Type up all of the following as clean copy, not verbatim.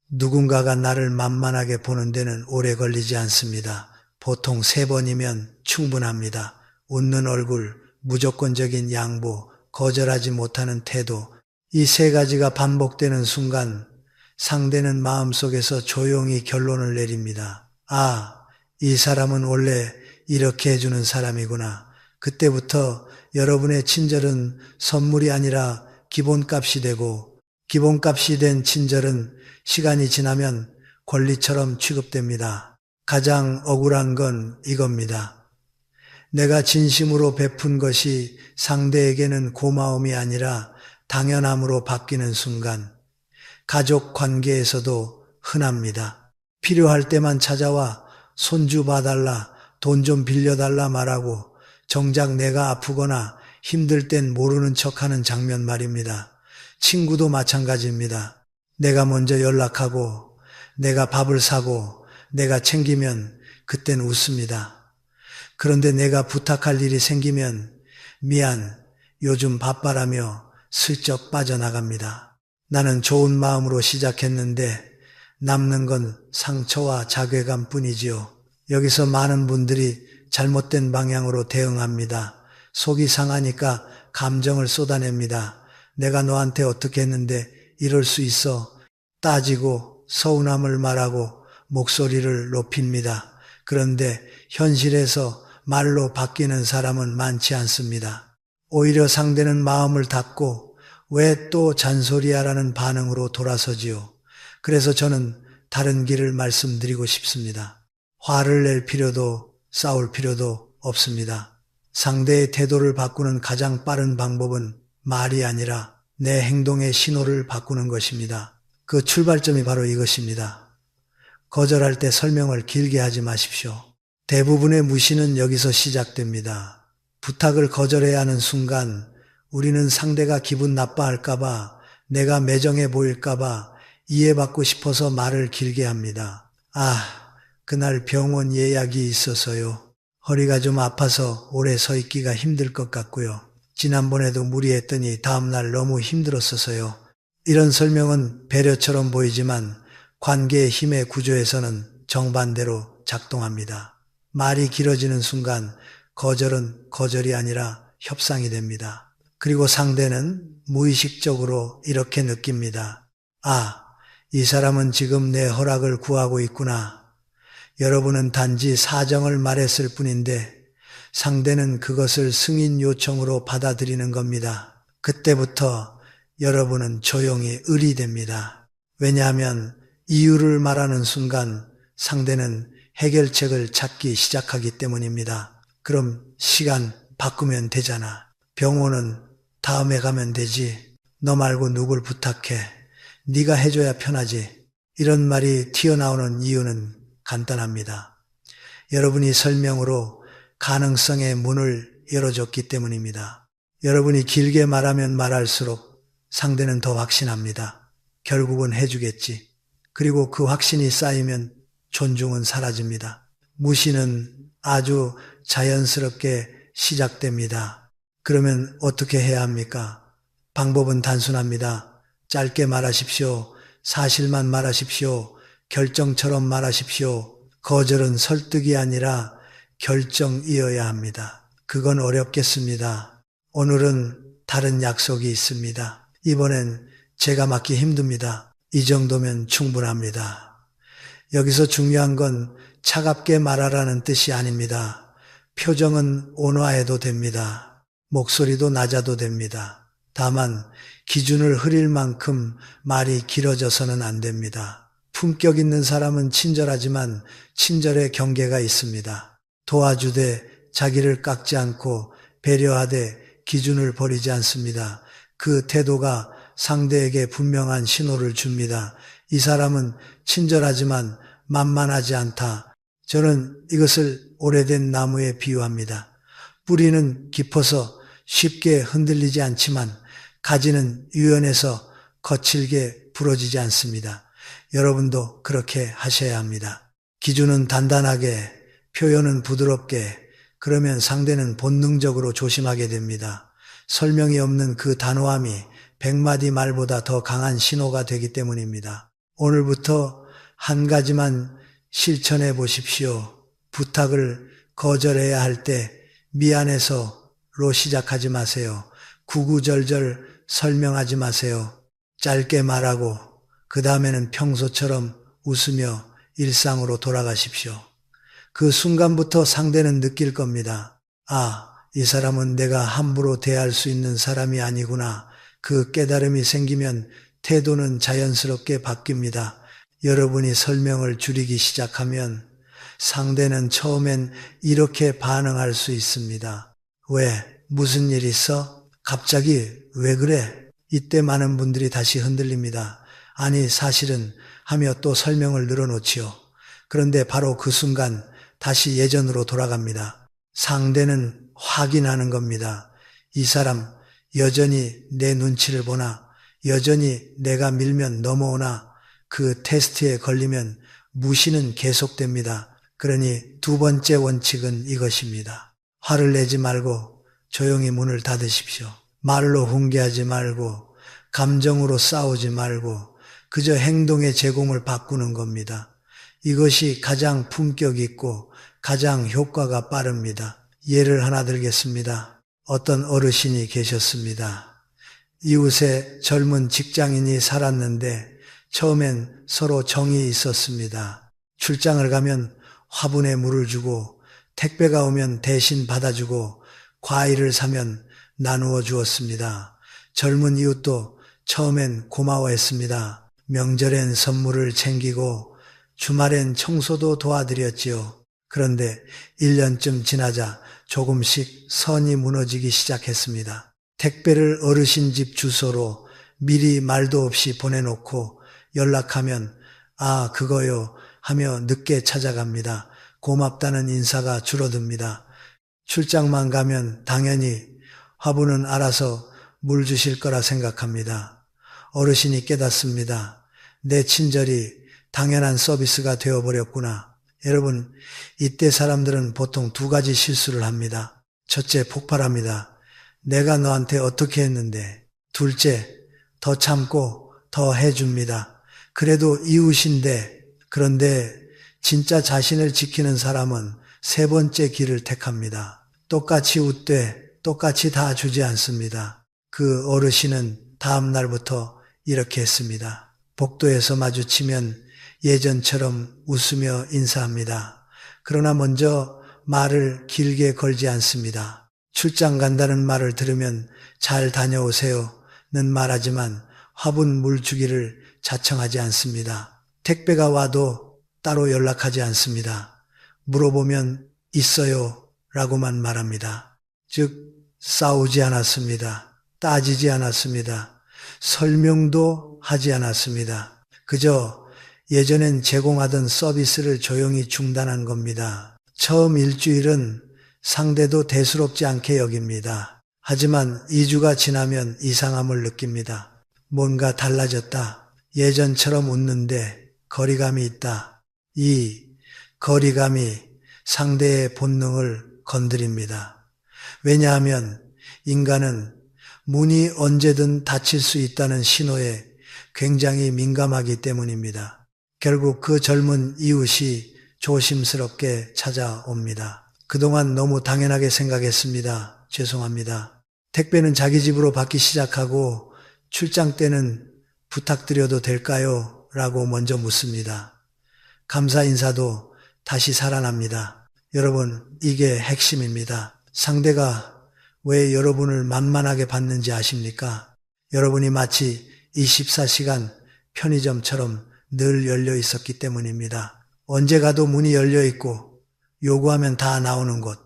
누군가가 나를 만만하게 보는 데는 오래 걸리지 않습니다. 보통 3번이면 충분합니다. 웃는 얼굴, 무조건적인 양보, 거절하지 못하는 태도, 이 3가지가 반복되는 순간 상대는 마음속에서 조용히 결론을 내립니다. 아, 이 사람은 원래 이렇게 해주는 사람이구나. 그때부터 여러분의 친절은 선물이 아니라 기본값이 되고, 기본값이 된 친절은 시간이 지나면 권리처럼 취급됩니다. 가장 억울한 건 이겁니다. 내가 진심으로 베푼 것이 상대에게는 고마움이 아니라 당연함으로 바뀌는 순간, 가족 관계에서도 흔합니다. 필요할 때만 찾아와 손주 봐달라, 돈 좀 빌려달라 말하고 정작 내가 아프거나 힘들 땐 모르는 척하는 장면 말입니다. 친구도 마찬가지입니다. 내가 먼저 연락하고 내가 밥을 사고 내가 챙기면 그땐 웃습니다. 그런데 내가 부탁할 일이 생기면 미안, 요즘 바빠라며 슬쩍 빠져나갑니다. 나는 좋은 마음으로 시작했는데 남는 건 상처와 자괴감 뿐이지요. 여기서 많은 분들이 잘못된 방향으로 대응합니다. 속이 상하니까 감정을 쏟아냅니다. 내가 너한테 어떻게 했는데 이럴 수 있어. 따지고 서운함을 말하고 목소리를 높입니다. 그런데 현실에서 말로 바뀌는 사람은 많지 않습니다. 오히려 상대는 마음을 닫고 왜 또 잔소리야라는 반응으로 돌아서지요. 그래서 저는 다른 길을 말씀드리고 싶습니다. 화를 낼 필요도 싸울 필요도 없습니다. 상대의 태도를 바꾸는 가장 빠른 방법은 말이 아니라 내 행동의 신호를 바꾸는 것입니다. 그 출발점이 바로 이것입니다. 거절할 때 설명을 길게 하지 마십시오. 대부분의 무시는 여기서 시작됩니다. 부탁을 거절해야 하는 순간 우리는 상대가 기분 나빠할까봐, 내가 매정해 보일까봐 이해받고 싶어서 말을 길게 합니다. 그날 병원 예약이 있어서요. 허리가 좀 아파서 오래 서 있기가 힘들 것 같고요. 지난번에도 무리했더니 다음날 너무 힘들었어서요. 이런 설명은 배려처럼 보이지만 관계의 힘의 구조에서는 정반대로 작동합니다. 말이 길어지는 순간 거절은 거절이 아니라 협상이 됩니다. 그리고 상대는 무의식적으로 이렇게 느낍니다. 이 사람은 지금 내 허락을 구하고 있구나. 여러분은 단지 사정을 말했을 뿐인데 상대는 그것을 승인 요청으로 받아들이는 겁니다. 그때부터 여러분은 조용히 을이 됩니다. 왜냐하면 이유를 말하는 순간 상대는 해결책을 찾기 시작하기 때문입니다. 그럼 시간 바꾸면 되잖아. 병원은 다음에 가면 되지. 너 말고 누굴 부탁해. 네가 해줘야 편하지. 이런 말이 튀어나오는 이유는 간단합니다. 여러분이 설명으로 가능성의 문을 열어줬기 때문입니다. 여러분이 길게 말하면 말할수록 상대는 더 확신합니다. 결국은 해주겠지. 그리고 그 확신이 쌓이면 존중은 사라집니다. 무시는 아주 자연스럽게 시작됩니다. 그러면 어떻게 해야 합니까? 방법은 단순합니다. 짧게 말하십시오. 사실만 말하십시오. 결정처럼 말하십시오. 거절은 설득이 아니라 결정이어야 합니다. 그건 어렵겠습니다. 오늘은 다른 약속이 있습니다. 이번엔 제가 맡기 힘듭니다. 이 정도면 충분합니다. 여기서 중요한 건 차갑게 말하라는 뜻이 아닙니다. 표정은 온화해도 됩니다. 목소리도 낮아도 됩니다. 다만 기준을 흐릴 만큼 말이 길어져서는 안 됩니다. 품격 있는 사람은 친절하지만 친절의 경계가 있습니다. 도와주되 자기를 깎지 않고 배려하되 기준을 버리지 않습니다. 그 태도가 상대에게 분명한 신호를 줍니다. 이 사람은 친절하지만 만만하지 않다. 저는 이것을 오래된 나무에 비유합니다. 뿌리는 깊어서 쉽게 흔들리지 않지만 가지는 유연해서 거칠게 부러지지 않습니다. 여러분도 그렇게 하셔야 합니다. 기준은 단단하게, 표현은 부드럽게, 그러면 상대는 본능적으로 조심하게 됩니다. 설명이 없는 그 단호함이 100마디 말보다 더 강한 신호가 되기 때문입니다. 오늘부터 한 가지만 실천해 보십시오. 부탁을 거절해야 할 때 미안해서로 시작하지 마세요. 구구절절 설명하지 마세요. 짧게 말하고 그 다음에는 평소처럼 웃으며 일상으로 돌아가십시오. 그 순간부터 상대는 느낄 겁니다. 아, 이 사람은 내가 함부로 대할 수 있는 사람이 아니구나. 그 깨달음이 생기면 태도는 자연스럽게 바뀝니다. 여러분이 설명을 줄이기 시작하면 상대는 처음엔 이렇게 반응할 수 있습니다. 왜? 무슨 일 있어? 갑자기 왜 그래? 이때 많은 분들이 다시 흔들립니다. 아니 사실은 하며 또 설명을 늘어놓지요. 그런데 바로 그 순간 다시 예전으로 돌아갑니다. 상대는 확인하는 겁니다. 이 사람 여전히 내 눈치를 보나? 여전히 내가 밀면 넘어오나? 그 테스트에 걸리면 무시는 계속됩니다. 그러니 두 번째 원칙은 이것입니다. 화를 내지 말고 조용히 문을 닫으십시오. 말로 훈계하지 말고 감정으로 싸우지 말고 그저 행동의 제공을 바꾸는 겁니다. 이것이 가장 품격 있고 가장 효과가 빠릅니다. 예를 하나 들겠습니다. 어떤 어르신이 계셨습니다. 이웃에 젊은 직장인이 살았는데 처음엔 서로 정이 있었습니다. 출장을 가면 화분에 물을 주고 택배가 오면 대신 받아주고 과일을 사면 나누어 주었습니다. 젊은 이웃도 처음엔 고마워했습니다. 명절엔 선물을 챙기고 주말엔 청소도 도와드렸지요. 그런데 1년쯤 지나자 조금씩 선이 무너지기 시작했습니다. 택배를 어르신 집 주소로 미리 말도 없이 보내놓고 연락하면 아 그거요 하며 늦게 찾아갑니다. 고맙다는 인사가 줄어듭니다. 출장만 가면 당연히 화분은 알아서 물 주실 거라 생각합니다. 어르신이 깨닫습니다. 내 친절이 당연한 서비스가 되어버렸구나. 여러분, 이때 사람들은 보통 두 가지 실수를 합니다. 첫째, 폭발합니다. 내가 너한테 어떻게 했는데. 둘째, 더 참고 더 해줍니다. 그래도 이웃인데, 그런데 진짜 자신을 지키는 사람은 세 번째 길을 택합니다. 똑같이 웃되 똑같이 다 주지 않습니다. 그 어르신은 다음 날부터 이렇게 했습니다. 복도에서 마주치면 예전처럼 웃으며 인사합니다. 그러나 먼저 말을 길게 걸지 않습니다. 출장 간다는 말을 들으면 잘 다녀오세요는 말하지만 화분 물 주기를 자청하지 않습니다. 택배가 와도 따로 연락하지 않습니다. 물어보면 있어요 라고만 말합니다. 즉 싸우지 않았습니다. 따지지 않았습니다. 설명도 하지 않았습니다. 그저 예전엔 제공하던 서비스를 조용히 중단한 겁니다. 처음 일주일은 상대도 대수롭지 않게 여깁니다. 하지만 2주가 지나면 이상함을 느낍니다. 뭔가 달라졌다. 예전처럼 웃는데 거리감이 있다. 이 거리감이 상대의 본능을 건드립니다. 왜냐하면 인간은 문이 언제든 닫힐 수 있다는 신호에 굉장히 민감하기 때문입니다. 결국 그 젊은 이웃이 조심스럽게 찾아옵니다. 그동안 너무 당연하게 생각했습니다. 죄송합니다. 택배는 자기 집으로 받기 시작하고 출장 때는 부탁드려도 될까요? 라고 먼저 묻습니다. 감사 인사도 다시 살아납니다. 여러분, 이게 핵심입니다. 상대가 왜 여러분을 만만하게 받는지 아십니까? 여러분이 마치 24시간 편의점처럼 늘 열려 있었기 때문입니다. 언제 가도 문이 열려 있고 요구하면 다 나오는 곳.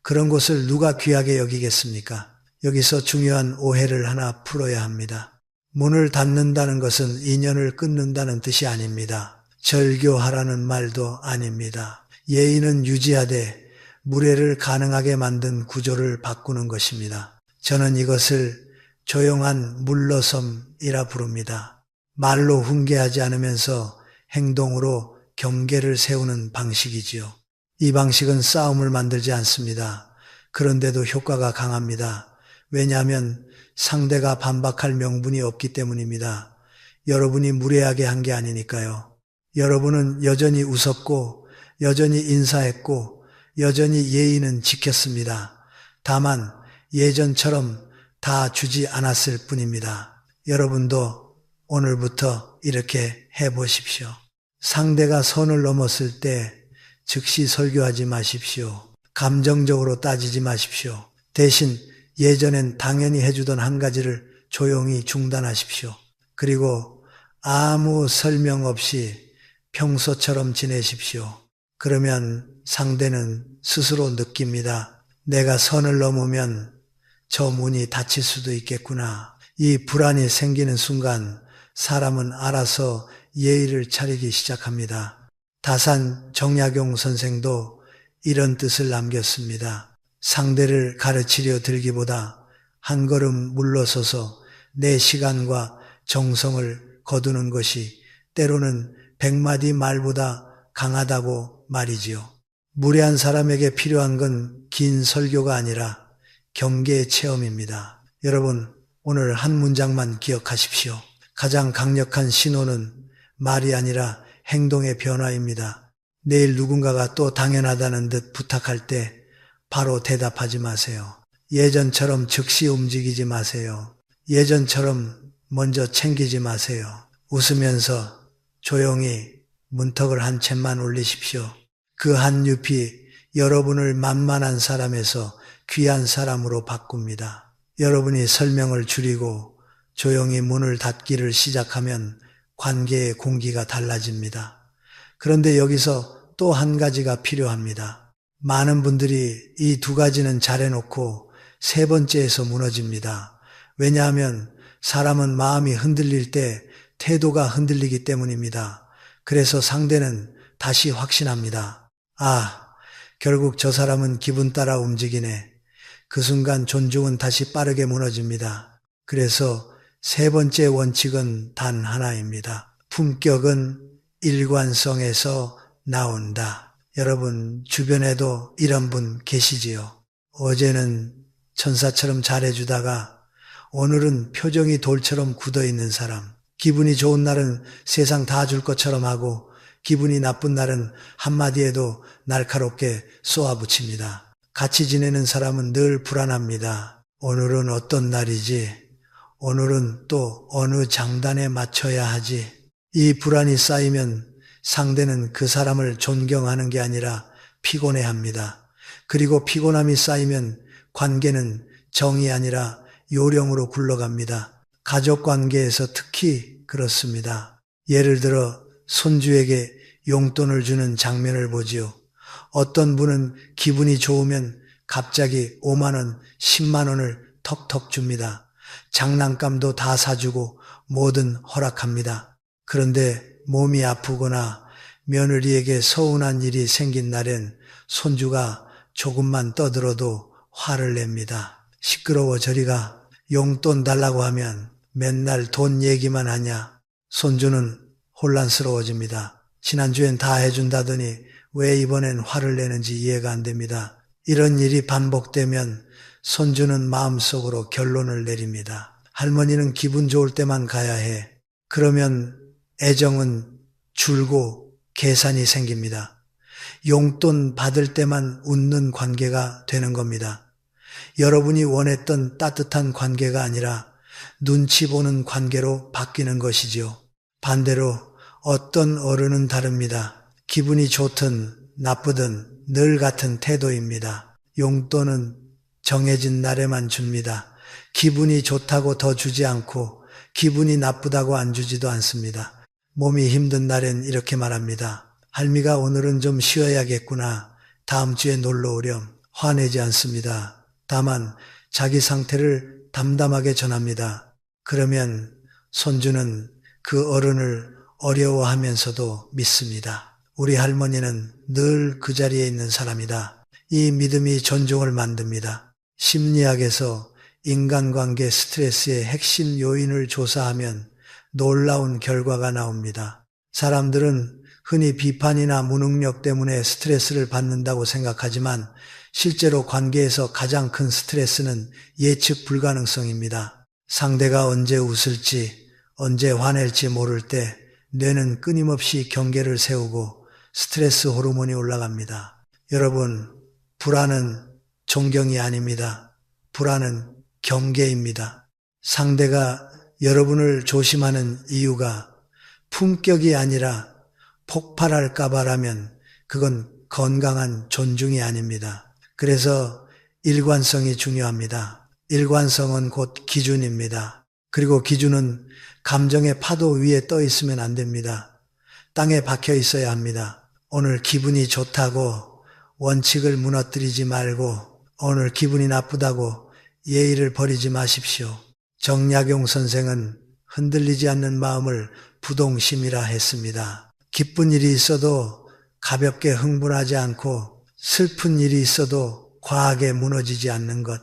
그런 곳을 누가 귀하게 여기겠습니까? 여기서 중요한 오해를 하나 풀어야 합니다. 문을 닫는다는 것은 인연을 끊는다는 뜻이 아닙니다. 절교하라는 말도 아닙니다. 예의는 유지하되 무례를 가능하게 만든 구조를 바꾸는 것입니다. 저는 이것을 조용한 물러섬이라 부릅니다. 말로 훈계하지 않으면서 행동으로 경계를 세우는 방식이지요. 이 방식은 싸움을 만들지 않습니다. 그런데도 효과가 강합니다. 왜냐하면 상대가 반박할 명분이 없기 때문입니다. 여러분이 무례하게 한 게 아니니까요. 여러분은 여전히 웃었고 여전히 인사했고 여전히 예의는 지켰습니다. 다만 예전처럼 다 주지 않았을 뿐입니다. 여러분도 오늘부터 이렇게 해보십시오. 상대가 선을 넘었을 때 즉시 설교하지 마십시오. 감정적으로 따지지 마십시오. 대신 예전엔 당연히 해주던 한 가지를 조용히 중단하십시오. 그리고 아무 설명 없이 평소처럼 지내십시오. 그러면 상대는 스스로 느낍니다. 내가 선을 넘으면 저 문이 닫힐 수도 있겠구나. 이 불안이 생기는 순간 사람은 알아서 예의를 차리기 시작합니다. 다산 정약용 선생도 이런 뜻을 남겼습니다. 상대를 가르치려 들기보다 한 걸음 물러서서 내 시간과 정성을 거두는 것이 때로는 100마디 말보다 강하다고 말이지요. 무례한 사람에게 필요한 건 긴 설교가 아니라 경계의 체험입니다. 여러분, 오늘 한 문장만 기억하십시오. 가장 강력한 신호는 말이 아니라 행동의 변화입니다. 내일 누군가가 또 당연하다는 듯 부탁할 때 바로 대답하지 마세요. 예전처럼 즉시 움직이지 마세요. 예전처럼 먼저 챙기지 마세요. 웃으면서 조용히 문턱을 한 채만 올리십시오. 그 한 잎이 여러분을 만만한 사람에서 귀한 사람으로 바꿉니다. 여러분이 설명을 줄이고 조용히 문을 닫기를 시작하면 관계의 공기가 달라집니다. 그런데 여기서 또 한 가지가 필요합니다. 많은 분들이 이 두 가지는 잘해놓고 세 번째에서 무너집니다. 왜냐하면 사람은 마음이 흔들릴 때 태도가 흔들리기 때문입니다. 그래서 상대는 다시 확신합니다. 아, 결국 저 사람은 기분 따라 움직이네. 그 순간 존중은 다시 빠르게 무너집니다. 그래서 세 번째 원칙은 단 하나입니다. 품격은 일관성에서 나온다. 여러분 주변에도 이런 분 계시지요? 어제는 천사처럼 잘해주다가 오늘은 표정이 돌처럼 굳어있는 사람. 기분이 좋은 날은 세상 다 줄 것처럼 하고 기분이 나쁜 날은 한마디에도 날카롭게 쏘아붙입니다. 같이 지내는 사람은 늘 불안합니다. 오늘은 어떤 날이지? 오늘은 또 어느 장단에 맞춰야 하지? 이 불안이 쌓이면 상대는 그 사람을 존경하는 게 아니라 피곤해합니다. 그리고 피곤함이 쌓이면 관계는 정이 아니라 요령으로 굴러갑니다. 가족 관계에서 특히 그렇습니다. 예를 들어 손주에게 용돈을 주는 장면을 보지요. 어떤 분은 기분이 좋으면 갑자기 5만 원, 10만 원을 턱턱 줍니다. 장난감도 다 사주고 뭐든 허락합니다. 그런데 몸이 아프거나 며느리에게 서운한 일이 생긴 날엔 손주가 조금만 떠들어도 화를 냅니다. 시끄러워 저리가. 용돈 달라고 하면 맨날 돈 얘기만 하냐. 손주는 혼란스러워집니다. 지난주엔 다 해준다더니 왜 이번엔 화를 내는지 이해가 안 됩니다. 이런 일이 반복되면 손주는 마음속으로 결론을 내립니다. 할머니는 기분 좋을 때만 가야 해. 그러면 애정은 줄고 계산이 생깁니다. 용돈 받을 때만 웃는 관계가 되는 겁니다. 여러분이 원했던 따뜻한 관계가 아니라 눈치 보는 관계로 바뀌는 것이지요. 반대로 어떤 어른은 다릅니다. 기분이 좋든 나쁘든 늘 같은 태도입니다. 용돈은 정해진 날에만 줍니다. 기분이 좋다고 더 주지 않고 기분이 나쁘다고 안 주지도 않습니다. 몸이 힘든 날엔 이렇게 말합니다. 할미가 오늘은 좀 쉬어야겠구나. 다음 주에 놀러 오렴. 화내지 않습니다. 다만 자기 상태를 담담하게 전합니다. 그러면 손주는 그 어른을 어려워하면서도 믿습니다. 우리 할머니는 늘 그 자리에 있는 사람이다. 이 믿음이 존중을 만듭니다. 심리학에서 인간관계 스트레스의 핵심 요인을 조사하면 놀라운 결과가 나옵니다. 사람들은 흔히 비판이나 무능력 때문에 스트레스를 받는다고 생각하지만 실제로 관계에서 가장 큰 스트레스는 예측 불가능성입니다. 상대가 언제 웃을지, 언제 화낼지 모를 때 뇌는 끊임없이 경계를 세우고 스트레스 호르몬이 올라갑니다. 여러분, 불안은 존경이 아닙니다. 불안은 경계입니다. 상대가 여러분을 조심하는 이유가 품격이 아니라 폭발할까봐라면 그건 건강한 존중이 아닙니다. 그래서 일관성이 중요합니다. 일관성은 곧 기준입니다. 그리고 기준은 감정의 파도 위에 떠 있으면 안 됩니다. 땅에 박혀 있어야 합니다. 오늘 기분이 좋다고 원칙을 무너뜨리지 말고 오늘 기분이 나쁘다고 예의를 버리지 마십시오. 정약용 선생은 흔들리지 않는 마음을 부동심이라 했습니다. 기쁜 일이 있어도 가볍게 흥분하지 않고 슬픈 일이 있어도 과하게 무너지지 않는 것.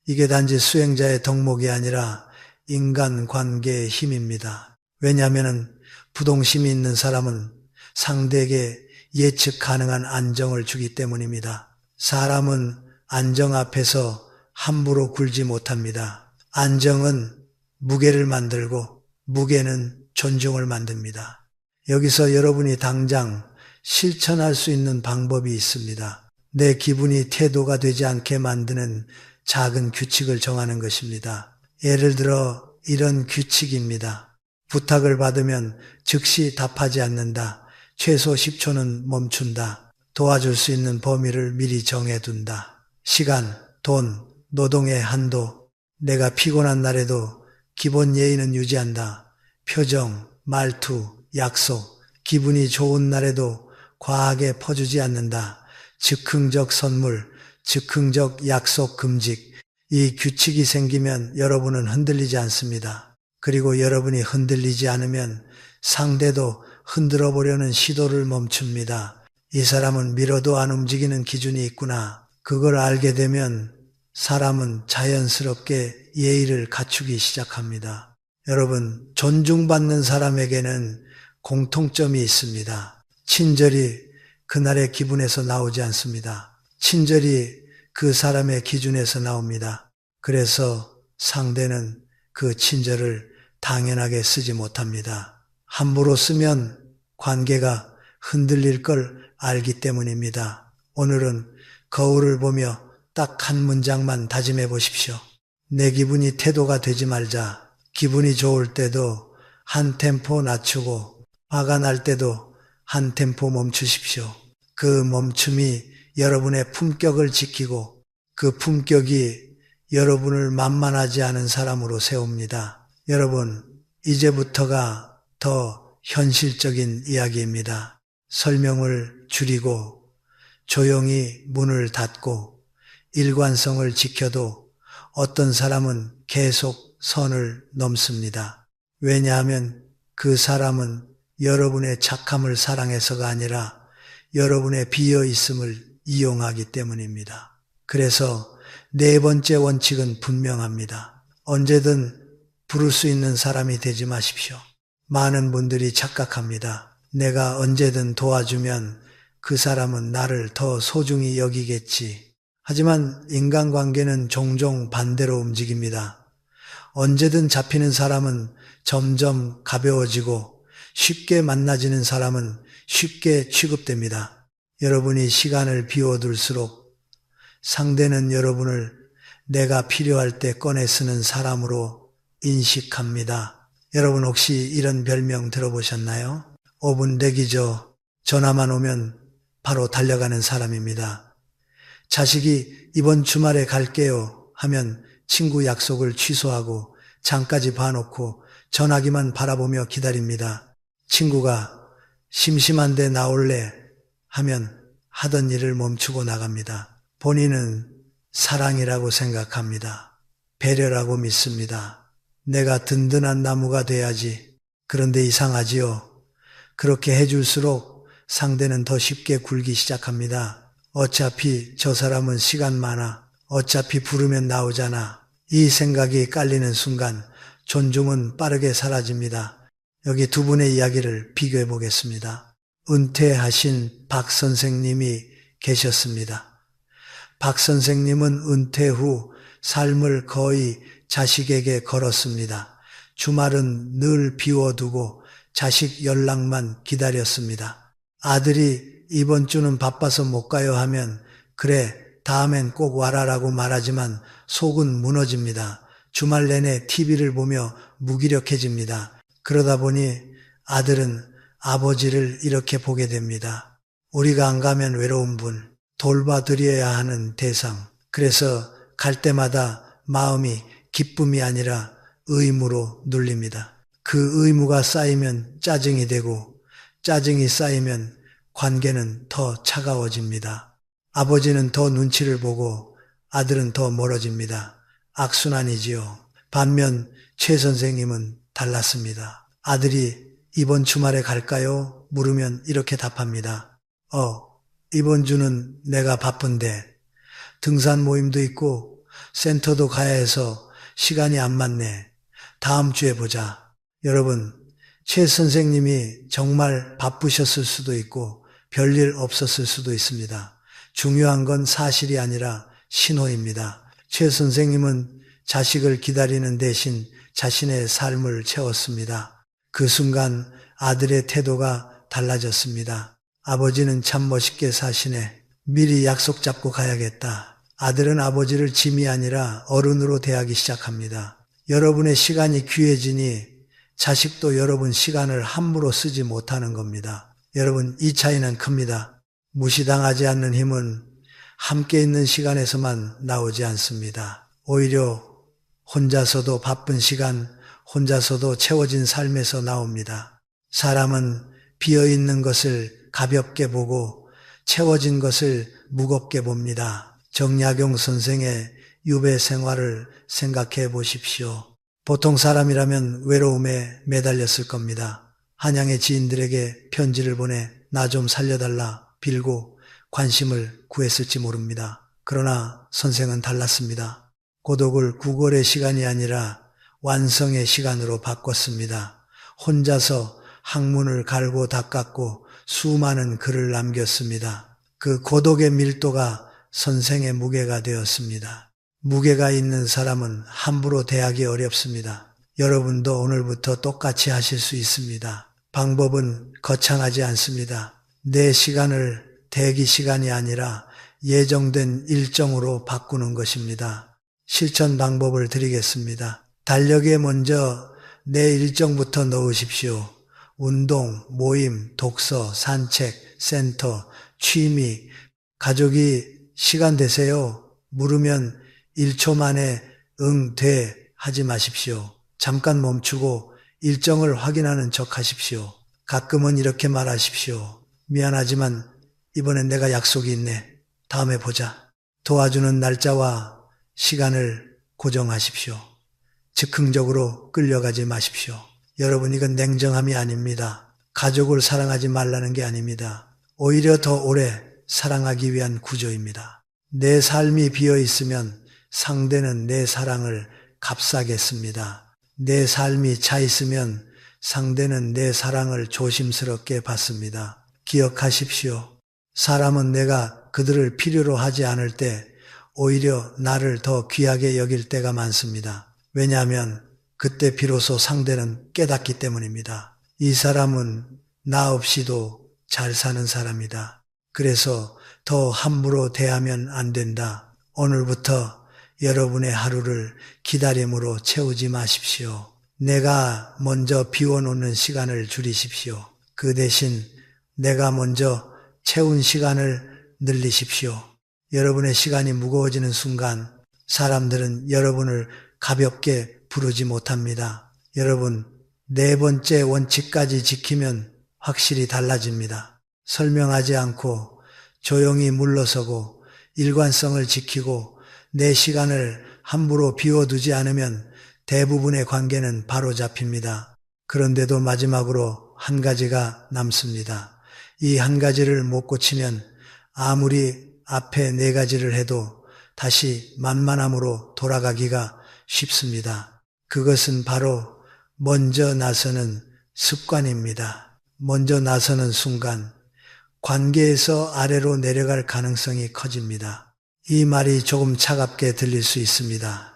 이게 단지 수행자의 덕목이 아니라 인간관계의 힘입니다. 왜냐하면 부동심이 있는 사람은 상대에게 예측 가능한 안정을 주기 때문입니다. 사람은 안정 앞에서 함부로 굴지 못합니다. 안정은 무게를 만들고 무게는 존중을 만듭니다. 여기서 여러분이 당장 실천할 수 있는 방법이 있습니다. 내 기분이 태도가 되지 않게 만드는 작은 규칙을 정하는 것입니다. 예를 들어 이런 규칙입니다. 부탁을 받으면 즉시 답하지 않는다. 최소 10초는 멈춘다. 도와줄 수 있는 범위를 미리 정해둔다. 시간, 돈, 노동의 한도, 내가 피곤한 날에도 기본 예의는 유지한다. 표정, 말투, 약속, 기분이 좋은 날에도 과하게 퍼주지 않는다. 즉흥적 선물, 즉흥적 약속 금직. 이 규칙이 생기면 여러분은 흔들리지 않습니다. 그리고 여러분이 흔들리지 않으면 상대도 흔들어 보려는 시도를 멈춥니다. 이 사람은 밀어도 안 움직이는 기준이 있구나. 그걸 알게 되면 사람은 자연스럽게 예의를 갖추기 시작합니다. 여러분, 존중받는 사람에게는 공통점이 있습니다. 친절이 그날의 기분에서 나오지 않습니다. 친절이 그 사람의 기준에서 나옵니다. 그래서 상대는 그 친절을 당연하게 쓰지 못합니다. 함부로 쓰면 관계가 흔들릴 걸 알기 때문입니다. 오늘은 거울을 보며 딱 한 문장만 다짐해 보십시오. 내 기분이 태도가 되지 말자. 기분이 좋을 때도 한 템포 낮추고 화가 날 때도 한 템포 멈추십시오. 그 멈춤이 여러분의 품격을 지키고 그 품격이 여러분을 만만하지 않은 사람으로 세웁니다. 여러분, 이제부터가 더 현실적인 이야기입니다. 설명을 줄이고 조용히 문을 닫고 일관성을 지켜도 어떤 사람은 계속 선을 넘습니다. 왜냐하면 그 사람은 여러분의 착함을 사랑해서가 아니라 여러분의 비어있음을 이용하기 때문입니다. 그래서 네 번째 원칙은 분명합니다. 언제든 부를 수 있는 사람이 되지 마십시오. 많은 분들이 착각합니다. 내가 언제든 도와주면 그 사람은 나를 더 소중히 여기겠지. 하지만 인간관계는 종종 반대로 움직입니다. 언제든 잡히는 사람은 점점 가벼워지고 쉽게 만나지는 사람은 쉽게 취급됩니다. 여러분이 시간을 비워둘수록 상대는 여러분을 내가 필요할 때 꺼내 쓰는 사람으로 인식합니다. 여러분 혹시 이런 별명 들어보셨나요? 5분 대기죠. 전화만 오면 바로 달려가는 사람입니다. 자식이 이번 주말에 갈게요 하면 친구 약속을 취소하고 장까지 봐놓고 전화기만 바라보며 기다립니다. 친구가 심심한데 나올래 하면 하던 일을 멈추고 나갑니다. 본인은 사랑이라고 생각합니다. 배려라고 믿습니다. 내가 든든한 나무가 돼야지. 그런데 이상하지요. 그렇게 해줄수록 상대는 더 쉽게 굴기 시작합니다. 어차피 저 사람은 시간 많아. 어차피 부르면 나오잖아. 이 생각이 깔리는 순간 존중은 빠르게 사라집니다. 여기 두 분의 이야기를 비교해 보겠습니다. 은퇴하신 박 선생님이 계셨습니다. 박 선생님은 은퇴 후 삶을 거의 자식에게 걸었습니다. 주말은 늘 비워두고 자식 연락만 기다렸습니다. 아들이 이번 주는 바빠서 못 가요 하면 그래 다음엔 꼭 와라라고 말하지만 속은 무너집니다. 주말 내내 TV를 보며 무기력해집니다. 그러다 보니 아들은 아버지를 이렇게 보게 됩니다. 우리가 안 가면 외로운 분, 돌봐드려야 하는 대상. 그래서 갈 때마다 마음이 기쁨이 아니라 의무로 눌립니다. 그 의무가 쌓이면 짜증이 되고 짜증이 쌓이면 관계는 더 차가워집니다. 아버지는 더 눈치를 보고 아들은 더 멀어집니다. 악순환이지요. 반면 최 선생님은 달랐습니다. 아들이 이번 주말에 갈까요? 물으면 이렇게 답합니다. 이번 주는 내가 바쁜데 등산 모임도 있고 센터도 가야 해서 시간이 안 맞네. 다음 주에 보자. 여러분, 최 선생님이 정말 바쁘셨을 수도 있고 별일 없었을 수도 있습니다. 중요한 건 사실이 아니라 신호입니다. 최 선생님은 자식을 기다리는 대신 자신의 삶을 채웠습니다. 그 순간 아들의 태도가 달라졌습니다. 아버지는 참 멋있게 사시네. 미리 약속 잡고 가야겠다. 아들은 아버지를 짐이 아니라 어른으로 대하기 시작합니다. 여러분의 시간이 귀해지니 자식도 여러분 시간을 함부로 쓰지 못하는 겁니다. 여러분, 이 차이는 큽니다. 무시당하지 않는 힘은 함께 있는 시간에서만 나오지 않습니다. 오히려 혼자서도 바쁜 시간, 혼자서도 채워진 삶에서 나옵니다. 사람은 비어있는 것을 가볍게 보고 채워진 것을 무겁게 봅니다. 정약용 선생의 유배 생활을 생각해 보십시오. 보통 사람이라면 외로움에 매달렸을 겁니다. 한양의 지인들에게 편지를 보내 나 좀 살려달라 빌고 관심을 구했을지 모릅니다. 그러나 선생은 달랐습니다. 고독을 구걸의 시간이 아니라 완성의 시간으로 바꿨습니다. 혼자서 학문을 갈고 닦았고 수많은 글을 남겼습니다. 그 고독의 밀도가 선생의 무게가 되었습니다. 무게가 있는 사람은 함부로 대하기 어렵습니다. 여러분도 오늘부터 똑같이 하실 수 있습니다. 방법은 거창하지 않습니다. 내 시간을 대기 시간이 아니라 예정된 일정으로 바꾸는 것입니다. 실천 방법을 드리겠습니다. 달력에 먼저 내 일정부터 넣으십시오. 운동, 모임, 독서, 산책, 센터, 취미, 가족이 시간 되세요? 물으면 1초 만에 응, 돼 하지 마십시오. 잠깐 멈추고 일정을 확인하는 척 하십시오. 가끔은 이렇게 말하십시오. 미안하지만 이번엔 내가 약속이 있네. 다음에 보자. 도와주는 날짜와 시간을 고정하십시오. 즉흥적으로 끌려가지 마십시오. 여러분, 이건 냉정함이 아닙니다. 가족을 사랑하지 말라는 게 아닙니다. 오히려 더 오래 사랑하기 위한 구조입니다. 내 삶이 비어 있으면 상대는 내 사랑을 값싸겠습니다. 내 삶이 차 있으면 상대는 내 사랑을 조심스럽게 받습니다. 기억하십시오. 사람은 내가 그들을 필요로 하지 않을 때 오히려 나를 더 귀하게 여길 때가 많습니다. 왜냐하면 그때 비로소 상대는 깨닫기 때문입니다. 이 사람은 나 없이도 잘 사는 사람이다. 그래서 더 함부로 대하면 안 된다. 오늘부터 여러분의 하루를 기다림으로 채우지 마십시오. 내가 먼저 비워놓는 시간을 줄이십시오. 그 대신 내가 먼저 채운 시간을 늘리십시오. 여러분의 시간이 무거워지는 순간 사람들은 여러분을 가볍게 부르지 못합니다. 여러분, 네 번째 원칙까지 지키면 확실히 달라집니다. 설명하지 않고 조용히 물러서고 일관성을 지키고 내 시간을 함부로 비워두지 않으면 대부분의 관계는 바로 잡힙니다. 그런데도 마지막으로 한 가지가 남습니다. 이 한 가지를 못 고치면 아무리 앞에 네 가지를 해도 다시 만만함으로 돌아가기가 쉽습니다. 그것은 바로 먼저 나서는 습관입니다. 먼저 나서는 순간 관계에서 아래로 내려갈 가능성이 커집니다. 이 말이 조금 차갑게 들릴 수 있습니다.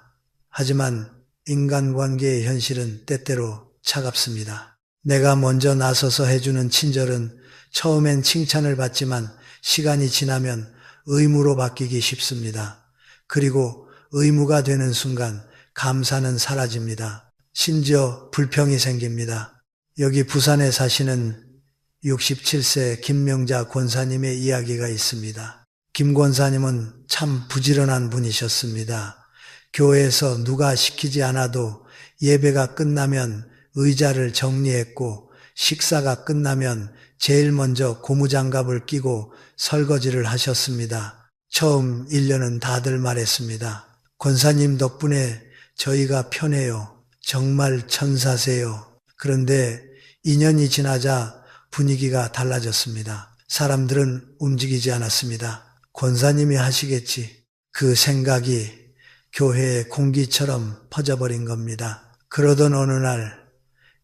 하지만 인간관계의 현실은 때때로 차갑습니다. 내가 먼저 나서서 해주는 친절은 처음엔 칭찬을 받지만 시간이 지나면 의무로 바뀌기 쉽습니다. 그리고 의무가 되는 순간 감사는 사라집니다. 심지어 불평이 생깁니다. 여기 부산에 사시는 67세 김명자 권사님의 이야기가 있습니다. 김 권사님은 참 부지런한 분이셨습니다. 교회에서 누가 시키지 않아도 예배가 끝나면 의자를 정리했고 식사가 끝나면 제일 먼저 고무장갑을 끼고 설거지를 하셨습니다. 처음 1년은 다들 말했습니다. 권사님 덕분에 저희가 편해요. 정말 천사세요. 그런데 2년이 지나자 분위기가 달라졌습니다. 사람들은 움직이지 않았습니다. 권사님이 하시겠지. 그 생각이 교회의 공기처럼 퍼져버린 겁니다. 그러던 어느 날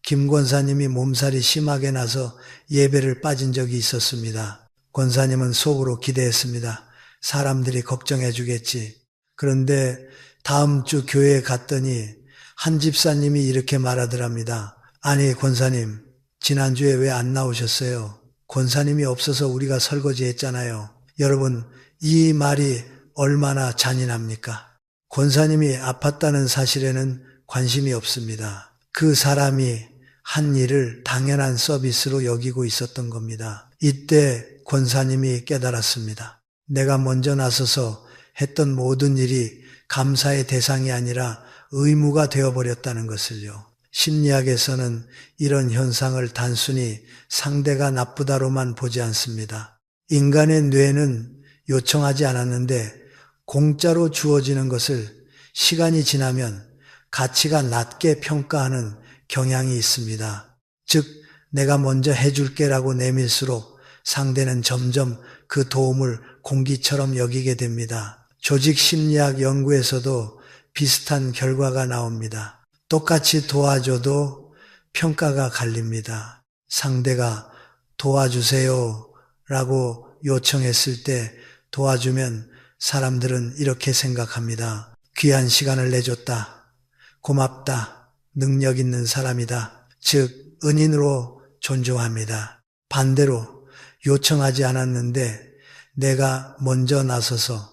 김 권사님이 몸살이 심하게 나서 예배를 빠진 적이 있었습니다. 권사님은 속으로 기대했습니다. 사람들이 걱정해 주겠지. 그런데 다음 주 교회에 갔더니 한 집사님이 이렇게 말하더랍니다. 아니 권사님, 지난주에 왜 안 나오셨어요? 권사님이 없어서 우리가 설거지했잖아요. 여러분, 이 말이 얼마나 잔인합니까? 권사님이 아팠다는 사실에는 관심이 없습니다. 그 사람이 한 일을 당연한 서비스로 여기고 있었던 겁니다. 이때 권사님이 깨달았습니다. 내가 먼저 나서서 했던 모든 일이 감사의 대상이 아니라 의무가 되어버렸다는 것을요. 심리학에서는 이런 현상을 단순히 상대가 나쁘다로만 보지 않습니다. 인간의 뇌는 요청하지 않았는데 공짜로 주어지는 것을 시간이 지나면 가치가 낮게 평가하는 경향이 있습니다. 즉, 내가 먼저 해줄게라고 내밀수록 상대는 점점 그 도움을 공기처럼 여기게 됩니다. 조직 심리학 연구에서도 비슷한 결과가 나옵니다. 똑같이 도와줘도 평가가 갈립니다. 상대가 도와주세요 라고 요청했을 때 도와주면 사람들은 이렇게 생각합니다. 귀한 시간을 내줬다. 고맙다. 능력 있는 사람이다. 즉, 은인으로 존중합니다. 반대로 요청하지 않았는데 내가 먼저 나서서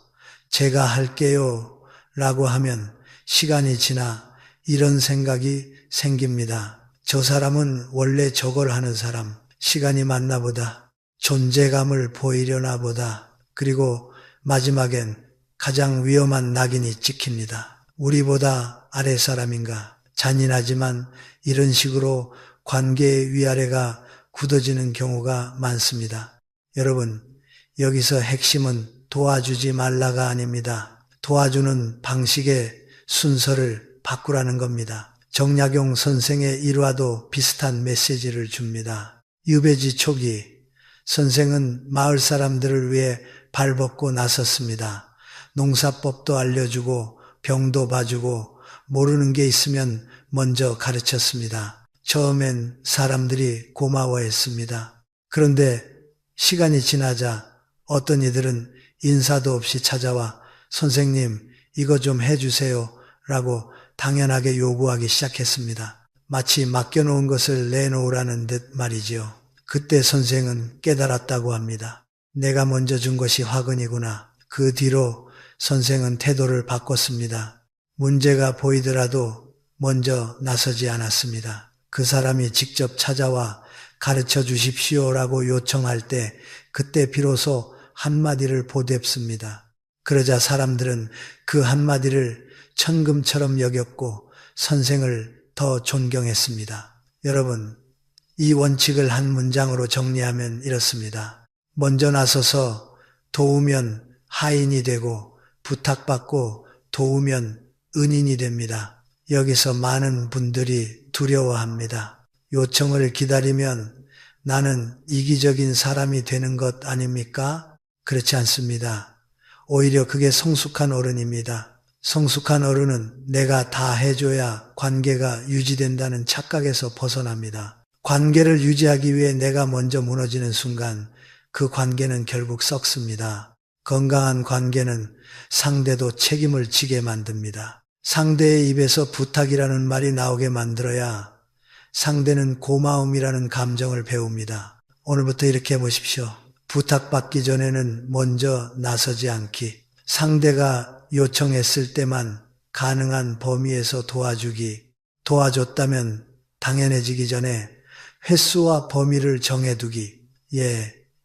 제가 할게요 라고 하면 시간이 지나 이런 생각이 생깁니다. 저 사람은 원래 저걸 하는 사람, 시간이 맞나 보다, 존재감을 보이려나 보다, 그리고 마지막엔 가장 위험한 낙인이 찍힙니다. 우리보다 아랫사람인가? 잔인하지만 이런 식으로 관계의 위아래가 굳어지는 경우가 많습니다. 여러분, 여기서 핵심은 도와주지 말라가 아닙니다. 도와주는 방식의 순서를 바꾸라는 겁니다. 정약용 선생의 일화도 비슷한 메시지를 줍니다. 유배지 초기 선생은 마을 사람들을 위해 발벗고 나섰습니다. 농사법도 알려주고 병도 봐주고 모르는 게 있으면 먼저 가르쳤습니다. 처음엔 사람들이 고마워했습니다. 그런데 시간이 지나자 어떤 이들은 인사도 없이 찾아와 선생님 이거 좀 해주세요 라고 당연하게 요구하기 시작했습니다. 마치 맡겨놓은 것을 내놓으라는 듯 말이지요. 그때 선생은 깨달았다고 합니다. 내가 먼저 준 것이 화근이구나. 그 뒤로 선생은 태도를 바꿨습니다. 문제가 보이더라도 먼저 나서지 않았습니다. 그 사람이 직접 찾아와 가르쳐 주십시오라고 요청할 때 그때 비로소 한마디를 보댑습니다. 그러자 사람들은 그 한마디를 천금처럼 여겼고 선생을 더 존경했습니다. 여러분, 이 원칙을 한 문장으로 정리하면 이렇습니다. 먼저 나서서 도우면 하인이 되고 부탁받고 도우면 은인이 됩니다. 여기서 많은 분들이 두려워합니다. 요청을 기다리면 나는 이기적인 사람이 되는 것 아닙니까? 그렇지 않습니다. 오히려 그게 성숙한 어른입니다. 성숙한 어른은 내가 다 해줘야 관계가 유지된다는 착각에서 벗어납니다. 관계를 유지하기 위해 내가 먼저 무너지는 순간 그 관계는 결국 썩습니다. 건강한 관계는 상대도 책임을 지게 만듭니다. 상대의 입에서 부탁이라는 말이 나오게 만들어야 상대는 고마움이라는 감정을 배웁니다. 오늘부터 이렇게 해보십시오. 부탁받기 전에는 먼저 나서지 않기. 상대가 요청했을 때만 가능한 범위에서 도와주기. 도와줬다면 당연해지기 전에 횟수와 범위를 정해두기.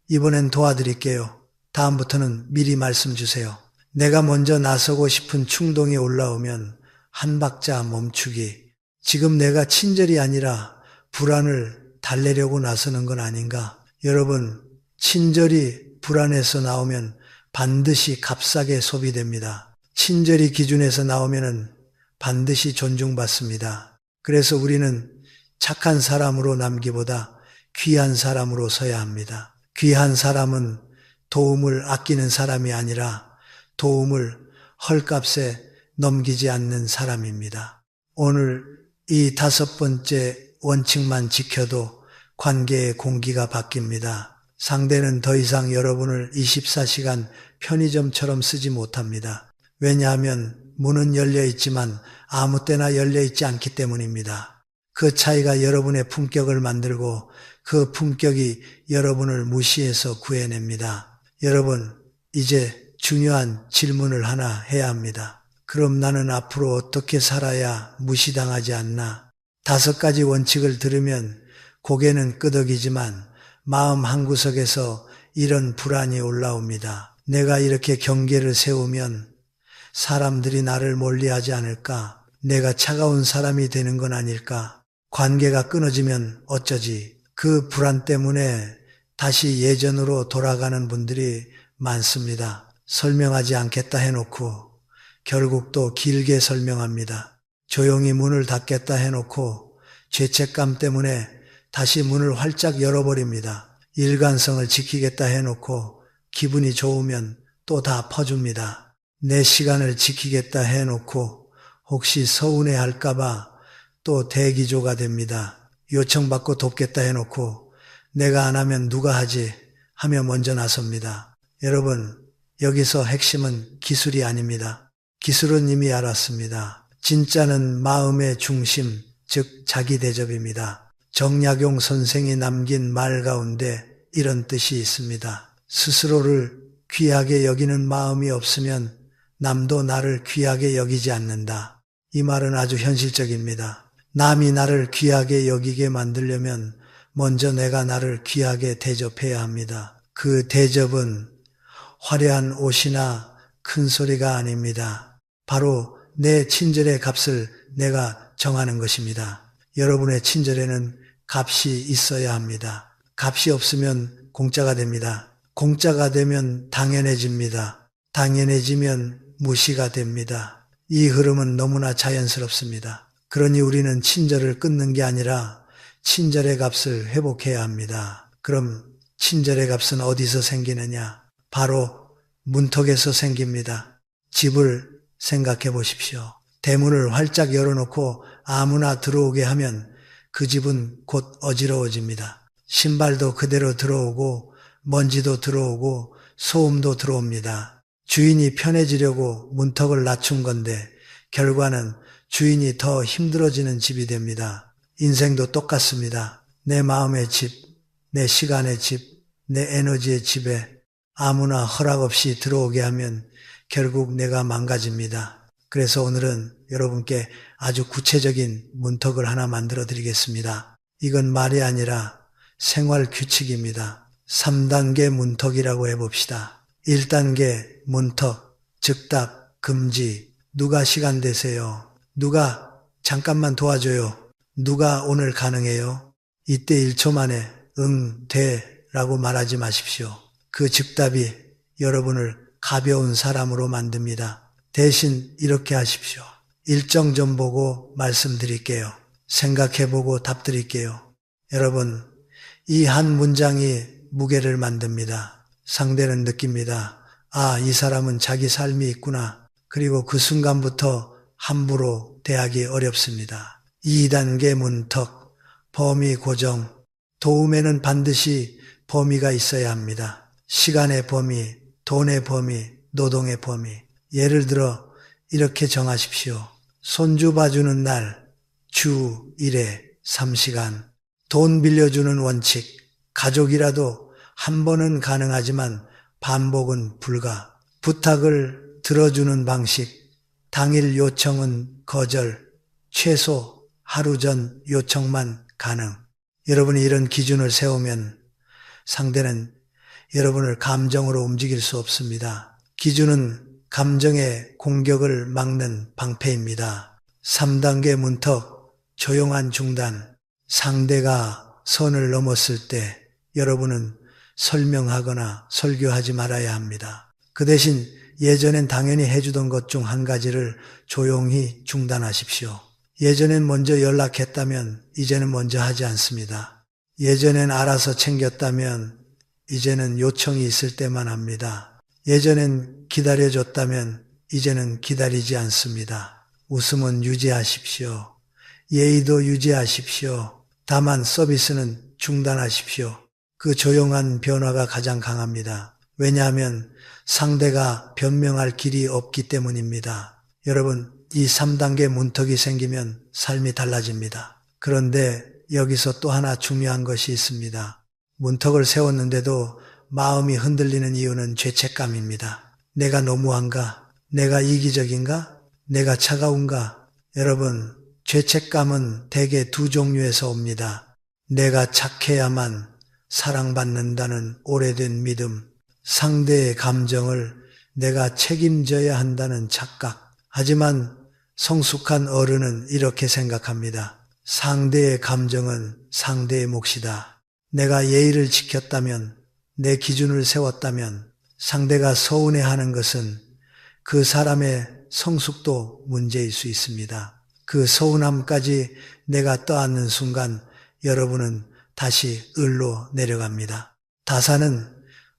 이번엔 도와드릴게요. 다음부터는 미리 말씀 주세요. 내가 먼저 나서고 싶은 충동이 올라오면 한 박자 멈추기. 지금 내가 친절이 아니라 불안을 달래려고 나서는 건 아닌가? 여러분, 친절이 불안에서 나오면 반드시 값싸게 소비됩니다. 친절이 기준에서 나오면 반드시 존중받습니다. 그래서 우리는 착한 사람으로 남기보다 귀한 사람으로 서야 합니다. 귀한 사람은 도움을 아끼는 사람이 아니라 도움을 헐값에 넘기지 않는 사람입니다. 오늘 이 5번째 원칙만 지켜도 관계의 공기가 바뀝니다. 상대는 더 이상 여러분을 24시간 편의점처럼 쓰지 못합니다. 왜냐하면 문은 열려 있지만 아무 때나 열려 있지 않기 때문입니다. 그 차이가 여러분의 품격을 만들고 그 품격이 여러분을 무시해서 구해냅니다. 여러분, 이제 중요한 질문을 하나 해야 합니다. 그럼 나는 앞으로 어떻게 살아야 무시당하지 않나? 5가지 원칙을 들으면 고개는 끄덕이지만 마음 한구석에서 이런 불안이 올라옵니다. 내가 이렇게 경계를 세우면 사람들이 나를 멀리하지 않을까? 내가 차가운 사람이 되는 건 아닐까? 관계가 끊어지면 어쩌지? 그 불안 때문에 다시 예전으로 돌아가는 분들이 많습니다. 설명하지 않겠다 해놓고 결국 또 길게 설명합니다. 조용히 문을 닫겠다 해놓고 죄책감 때문에 다시 문을 활짝 열어버립니다. 일관성을 지키겠다 해놓고 기분이 좋으면 또 다 퍼줍니다. 내 시간을 지키겠다 해놓고 혹시 서운해할까봐 또 대기조가 됩니다. 요청받고 돕겠다 해놓고 내가 안 하면 누가 하지 하며 먼저 나섭니다. 여러분, 여기서 핵심은 기술이 아닙니다. 기술은 이미 알았습니다. 진짜는 마음의 중심, 즉 자기 대접입니다. 정약용 선생이 남긴 말 가운데 이런 뜻이 있습니다. 스스로를 귀하게 여기는 마음이 없으면 남도 나를 귀하게 여기지 않는다. 이 말은 아주 현실적입니다. 남이 나를 귀하게 여기게 만들려면 먼저 내가 나를 귀하게 대접해야 합니다. 그 대접은 화려한 옷이나 큰 소리가 아닙니다. 바로 내 친절의 값을 내가 정하는 것입니다. 여러분의 친절에는 값이 있어야 합니다. 값이 없으면 공짜가 됩니다. 공짜가 되면 당연해집니다. 당연해지면 무시가 됩니다. 이 흐름은 너무나 자연스럽습니다. 그러니 우리는 친절을 끊는 게 아니라 친절의 값을 회복해야 합니다. 그럼 친절의 값은 어디서 생기느냐? 바로 문턱에서 생깁니다. 집을 생각해 보십시오. 대문을 활짝 열어놓고 아무나 들어오게 하면 그 집은 곧 어지러워집니다. 신발도 그대로 들어오고 먼지도 들어오고 소음도 들어옵니다. 주인이 편해지려고 문턱을 낮춘 건데 결과는 주인이 더 힘들어지는 집이 됩니다. 인생도 똑같습니다. 내 마음의 집, 내 시간의 집, 내 에너지의 집에 아무나 허락 없이 들어오게 하면 결국 내가 망가집니다. 그래서 오늘은 여러분께 아주 구체적인 문턱을 하나 만들어 드리겠습니다. 이건 말이 아니라 생활 규칙입니다. 3단계 문턱이라고 해봅시다. 1단계 문턱, 즉답, 금지. 누가 시간 되세요? 누가 잠깐만 도와줘요? 누가 오늘 가능해요? 이때 1초 만에 응, 돼 라고 말하지 마십시오. 그 즉답이 여러분을 가벼운 사람으로 만듭니다. 대신 이렇게 하십시오. 일정 좀 보고 말씀드릴게요. 생각해보고 답 드릴게요. 여러분, 이 한 문장이 무게를 만듭니다. 상대는 느낍니다. 아, 이 사람은 자기 삶이 있구나. 그리고 그 순간부터 함부로 대하기 어렵습니다. 2단계 문턱, 범위 고정. 도움에는 반드시 범위가 있어야 합니다. 시간의 범위, 돈의 범위, 노동의 범위. 예를 들어 이렇게 정하십시오. 손주 봐주는 날, 주 1회 3시간. 돈 빌려주는 원칙. 가족이라도 한 번은 가능하지만 반복은 불가. 부탁을 들어주는 방식. 당일 요청은 거절. 최소 하루 전 요청만 가능. 여러분이 이런 기준을 세우면 상대는 여러분을 감정으로 움직일 수 없습니다. 기준은 감정의 공격을 막는 방패입니다. 3단계 문턱, 조용한 중단. 상대가 선을 넘었을 때 여러분은 설명하거나 설교하지 말아야 합니다. 그 대신 예전엔 당연히 해주던 것 중 한 가지를 조용히 중단하십시오. 예전엔 먼저 연락했다면 이제는 먼저 하지 않습니다. 예전엔 알아서 챙겼다면 이제는 요청이 있을 때만 합니다. 예전엔 기다려줬다면 이제는 기다리지 않습니다. 웃음은 유지하십시오. 예의도 유지하십시오. 다만 서비스는 중단하십시오. 그 조용한 변화가 가장 강합니다. 왜냐하면 상대가 변명할 길이 없기 때문입니다. 여러분, 이 3단계 문턱이 생기면 삶이 달라집니다. 그런데 여기서 또 하나 중요한 것이 있습니다. 문턱을 세웠는데도 마음이 흔들리는 이유는 죄책감입니다. 내가 너무한가? 내가 이기적인가? 내가 차가운가? 여러분, 죄책감은 대개 두 종류에서 옵니다. 내가 착해야만 사랑받는다는 오래된 믿음, 상대의 감정을 내가 책임져야 한다는 착각. 하지만 성숙한 어른은 이렇게 생각합니다. 상대의 감정은 상대의 몫이다. 내가 예의를 지켰다면, 내 기준을 세웠다면 상대가 서운해하는 것은 그 사람의 성숙도 문제일 수 있습니다. 그 서운함까지 내가 떠안는 순간 여러분은 다시 을로 내려갑니다. 다사는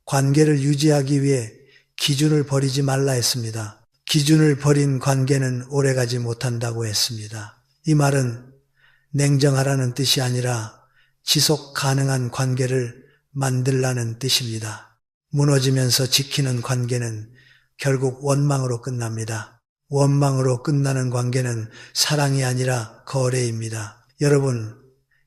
관계를 유지하기 위해 기준을 버리지 말라 했습니다. 기준을 버린 관계는 오래가지 못한다고 했습니다. 이 말은 냉정하라는 뜻이 아니라 지속 가능한 관계를 만들라는 뜻입니다. 무너지면서 지키는 관계는 결국 원망으로 끝납니다. 원망으로 끝나는 관계는 사랑이 아니라 거래입니다. 여러분,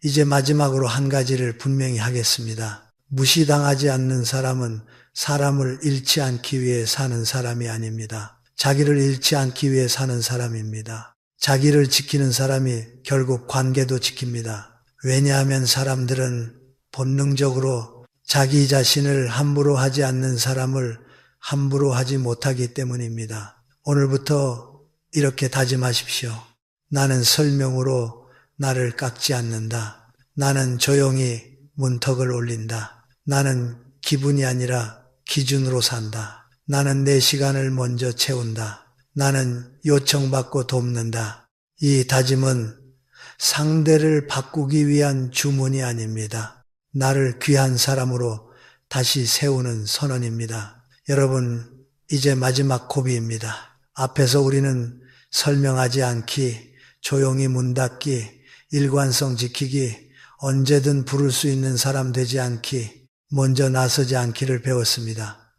이제 마지막으로 한 가지를 분명히 하겠습니다. 무시당하지 않는 사람은 사람을 잃지 않기 위해 사는 사람이 아닙니다. 자기를 잃지 않기 위해 사는 사람입니다. 자기를 지키는 사람이 결국 관계도 지킵니다. 왜냐하면 사람들은 본능적으로 자기 자신을 함부로 하지 않는 사람을 함부로 하지 못하기 때문입니다. 오늘부터 이렇게 다짐하십시오. 나는 설명으로 나를 깎지 않는다. 나는 조용히 문턱을 올린다. 나는 기분이 아니라 기준으로 산다. 나는 내 시간을 먼저 채운다. 나는 요청받고 돕는다. 이 다짐은 상대를 바꾸기 위한 주문이 아닙니다. 나를 귀한 사람으로 다시 세우는 선언입니다. 여러분, 이제 마지막 고비입니다. 앞에서 우리는 설명하지 않기, 조용히 문 닫기, 일관성 지키기, 언제든 부를 수 있는 사람 되지 않기, 먼저 나서지 않기를 배웠습니다.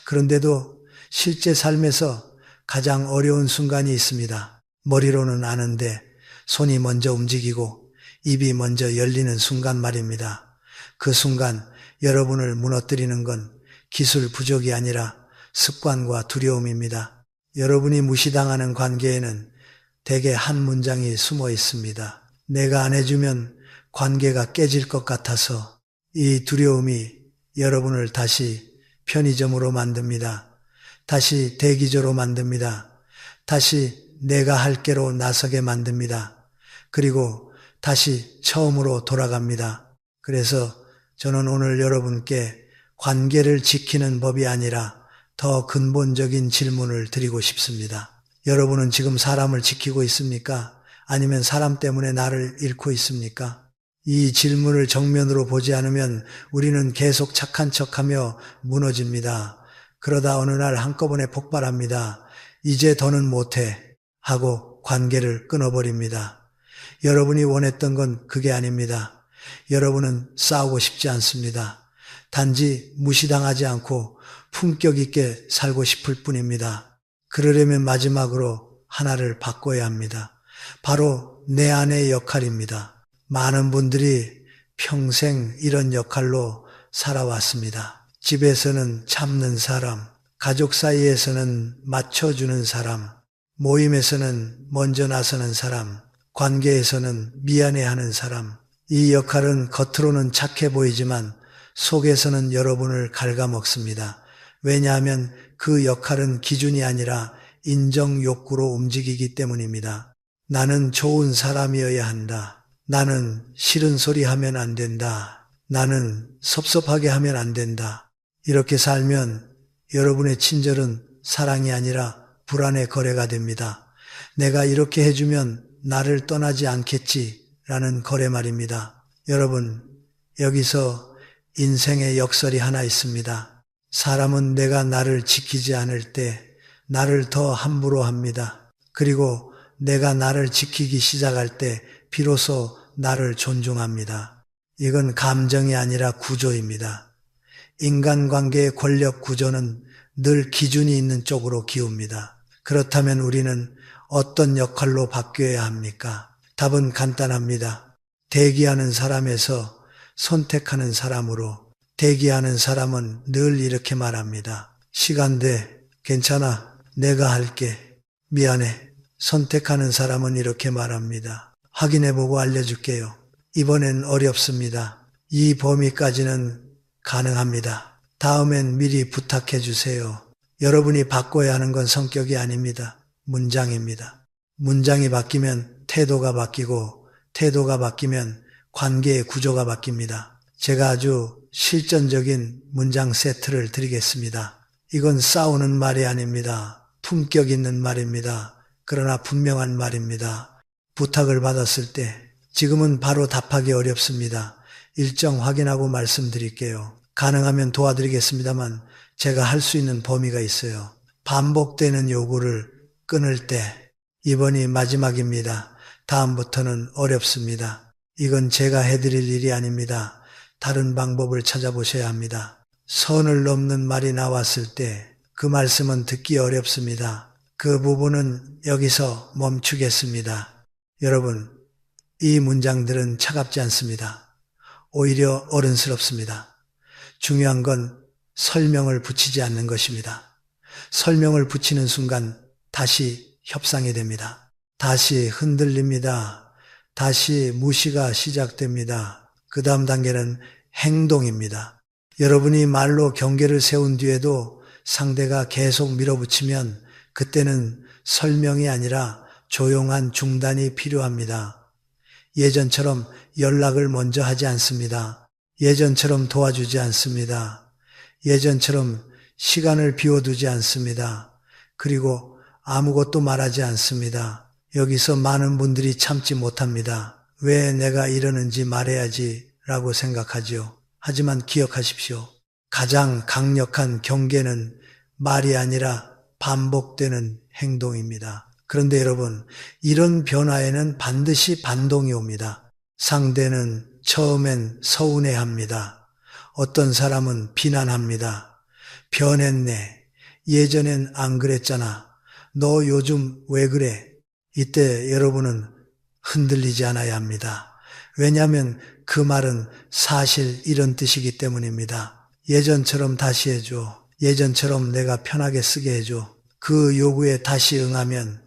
그런데도 실제 삶에서 가장 어려운 순간이 있습니다. 머리로는 아는데 손이 먼저 움직이고 입이 먼저 열리는 순간 말입니다. 그 순간 여러분을 무너뜨리는 건 기술 부족이 아니라 습관과 두려움입니다. 여러분이 무시당하는 관계에는 대개 한 문장이 숨어 있습니다. 내가 안 해주면 관계가 깨질 것 같아서. 이 두려움이 여러분을 다시 편의점으로 만듭니다. 다시 대기조로 만듭니다. 다시 내가 할게로 나서게 만듭니다. 그리고 다시 처음으로 돌아갑니다. 그래서 저는 오늘 여러분께 관계를 지키는 법이 아니라 더 근본적인 질문을 드리고 싶습니다. 여러분은 지금 사람을 지키고 있습니까? 아니면 사람 때문에 나를 잃고 있습니까? 이 질문을 정면으로 보지 않으면 우리는 계속 착한 척하며 무너집니다. 그러다 어느 날 한꺼번에 폭발합니다. 이제 더는 못해 하고 관계를 끊어버립니다. 여러분이 원했던 건 그게 아닙니다. 여러분은 싸우고 싶지 않습니다. 단지 무시당하지 않고 품격 있게 살고 싶을 뿐입니다. 그러려면 마지막으로 하나를 바꿔야 합니다. 바로 내 안의 역할입니다. 많은 분들이 평생 이런 역할로 살아왔습니다. 집에서는 참는 사람, 가족 사이에서는 맞춰주는 사람, 모임에서는 먼저 나서는 사람, 관계에서는 미안해하는 사람. 이 역할은 겉으로는 착해 보이지만 속에서는 여러분을 갉아먹습니다. 왜냐하면 그 역할은 기준이 아니라 인정 욕구로 움직이기 때문입니다. 나는 좋은 사람이어야 한다. 나는 싫은 소리 하면 안 된다. 나는 섭섭하게 하면 안 된다. 이렇게 살면 여러분의 친절은 사랑이 아니라 불안의 거래가 됩니다. 내가 이렇게 해주면 나를 떠나지 않겠지라는 거래 말입니다. 여러분, 여기서 인생의 역설이 하나 있습니다. 사람은 내가 나를 지키지 않을 때 나를 더 함부로 합니다. 그리고 내가 나를 지키기 시작할 때 비로소 나를 존중합니다. 이건 감정이 아니라 구조입니다. 인간관계의 권력 구조는 늘 기준이 있는 쪽으로 기웁니다. 그렇다면 우리는 어떤 역할로 바뀌어야 합니까? 답은 간단합니다. 대기하는 사람에서 선택하는 사람으로. 대기하는 사람은 늘 이렇게 말합니다. 시간 돼. 괜찮아. 내가 할게. 미안해. 선택하는 사람은 이렇게 말합니다. 확인해보고 알려줄게요. 이번엔 어렵습니다. 이 범위까지는 가능합니다. 다음엔 미리 부탁해 주세요. 여러분이 바꿔야 하는 건 성격이 아닙니다. 문장입니다. 문장이 바뀌면 태도가 바뀌고 태도가 바뀌면 관계의 구조가 바뀝니다. 제가 아주 실전적인 문장 세트를 드리겠습니다. 이건 싸우는 말이 아닙니다. 품격 있는 말입니다. 그러나 분명한 말입니다. 부탁을 받았을 때 지금은 바로 답하기 어렵습니다. 일정 확인하고 말씀드릴게요. 가능하면 도와드리겠습니다만 제가 할 수 있는 범위가 있어요. 반복되는 요구를 끊을 때 이번이 마지막입니다. 다음부터는 어렵습니다. 이건 제가 해드릴 일이 아닙니다. 다른 방법을 찾아보셔야 합니다. 선을 넘는 말이 나왔을 때 그 말씀은 듣기 어렵습니다. 그 부분은 여기서 멈추겠습니다. 여러분, 이 문장들은 차갑지 않습니다. 오히려 어른스럽습니다. 중요한 건 설명을 붙이지 않는 것입니다. 설명을 붙이는 순간 다시 협상이 됩니다. 다시 흔들립니다. 다시 무시가 시작됩니다. 그 다음 단계는 행동입니다. 여러분이 말로 경계를 세운 뒤에도 상대가 계속 밀어붙이면 그때는 설명이 아니라 조용한 중단이 필요합니다. 예전처럼 연락을 먼저 하지 않습니다. 예전처럼 도와주지 않습니다. 예전처럼 시간을 비워두지 않습니다. 그리고 아무것도 말하지 않습니다. 여기서 많은 분들이 참지 못합니다. 왜 내가 이러는지 말해야지 라고 생각하죠. 하지만 기억하십시오. 가장 강력한 경계는 말이 아니라 반복되는 행동입니다. 그런데 여러분, 이런 변화에는 반드시 반동이 옵니다. 상대는 처음엔 서운해합니다. 어떤 사람은 비난합니다. 변했네. 예전엔 안 그랬잖아. 너 요즘 왜 그래? 이때 여러분은 흔들리지 않아야 합니다. 왜냐하면 그 말은 사실 이런 뜻이기 때문입니다. 예전처럼 다시 해줘. 예전처럼 내가 편하게 쓰게 해줘. 그 요구에 다시 응하면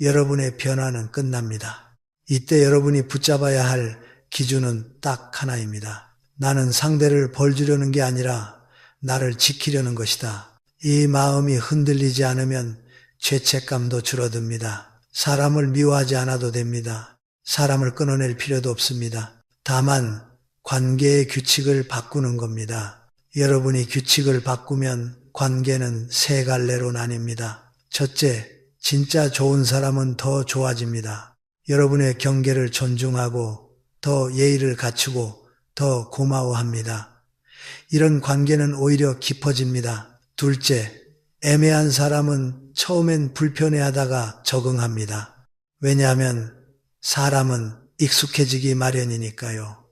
여러분의 변화는 끝납니다. 이때 여러분이 붙잡아야 할 기준은 딱 하나입니다. 나는 상대를 벌주려는 게 아니라 나를 지키려는 것이다. 이 마음이 흔들리지 않으면 죄책감도 줄어듭니다. 사람을 미워하지 않아도 됩니다. 사람을 끊어낼 필요도 없습니다. 다만 관계의 규칙을 바꾸는 겁니다. 여러분이 규칙을 바꾸면 관계는 세 갈래로 나뉩니다. 첫째, 진짜 좋은 사람은 더 좋아집니다. 여러분의 경계를 존중하고 더 예의를 갖추고 더 고마워합니다. 이런 관계는 오히려 깊어집니다. 둘째, 애매한 사람은 처음엔 불편해하다가 적응합니다. 왜냐하면 사람은 익숙해지기 마련이니까요.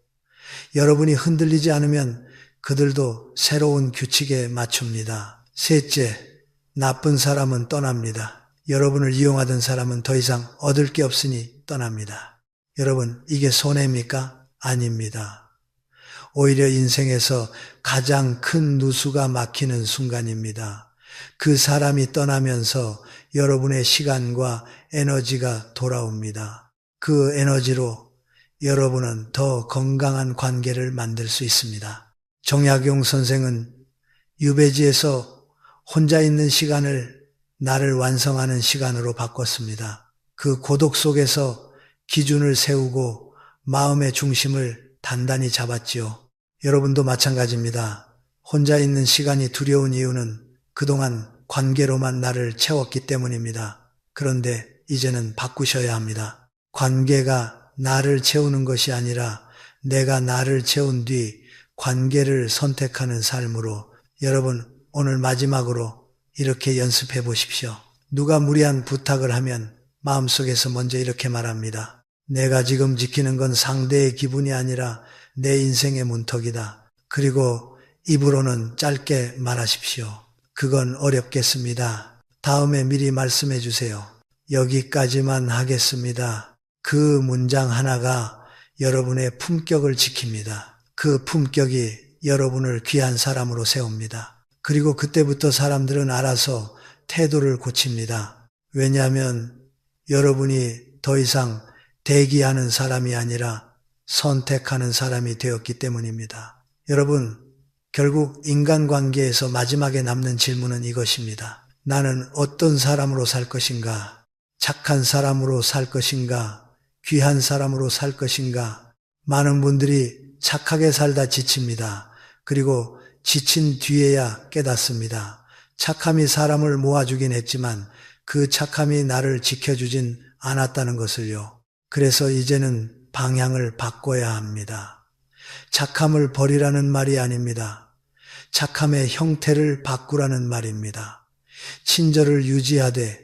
여러분이 흔들리지 않으면 그들도 새로운 규칙에 맞춥니다. 셋째, 나쁜 사람은 떠납니다. 여러분을 이용하던 사람은 더 이상 얻을 게 없으니 떠납니다. 여러분, 이게 손해입니까? 아닙니다. 오히려 인생에서 가장 큰 누수가 막히는 순간입니다. 그 사람이 떠나면서 여러분의 시간과 에너지가 돌아옵니다. 그 에너지로 여러분은 더 건강한 관계를 만들 수 있습니다. 정약용 선생은 유배지에서 혼자 있는 시간을 나를 완성하는 시간으로 바꿨습니다. 그 고독 속에서 기준을 세우고 마음의 중심을 단단히 잡았지요. 여러분도 마찬가지입니다. 혼자 있는 시간이 두려운 이유는 그동안 관계로만 나를 채웠기 때문입니다. 그런데 이제는 바꾸셔야 합니다. 관계가 나를 채우는 것이 아니라 내가 나를 채운 뒤 관계를 선택하는 삶으로 여러분 오늘 마지막으로 이렇게 연습해 보십시오. 누가 무리한 부탁을 하면 마음속에서 먼저 이렇게 말합니다. 내가 지금 지키는 건 상대의 기분이 아니라 내 인생의 문턱이다. 그리고 입으로는 짧게 말하십시오. 그건 어렵겠습니다. 다음에 미리 말씀해 주세요. 여기까지만 하겠습니다. 그 문장 하나가 여러분의 품격을 지킵니다. 그 품격이 여러분을 귀한 사람으로 세웁니다. 그리고 그때부터 사람들은 알아서 태도를 고칩니다. 왜냐하면 여러분이 더 이상 대기하는 사람이 아니라 선택하는 사람이 되었기 때문입니다. 여러분, 결국 인간관계에서 마지막에 남는 질문은 이것입니다. 나는 어떤 사람으로 살 것인가? 착한 사람으로 살 것인가? 귀한 사람으로 살 것인가? 많은 분들이 착하게 살다 지칩니다. 그리고 지친 뒤에야 깨닫습니다. 착함이 사람을 모아주긴 했지만 그 착함이 나를 지켜주진 않았다는 것을요. 그래서 이제는 방향을 바꿔야 합니다. 착함을 버리라는 말이 아닙니다. 착함의 형태를 바꾸라는 말입니다. 친절을 유지하되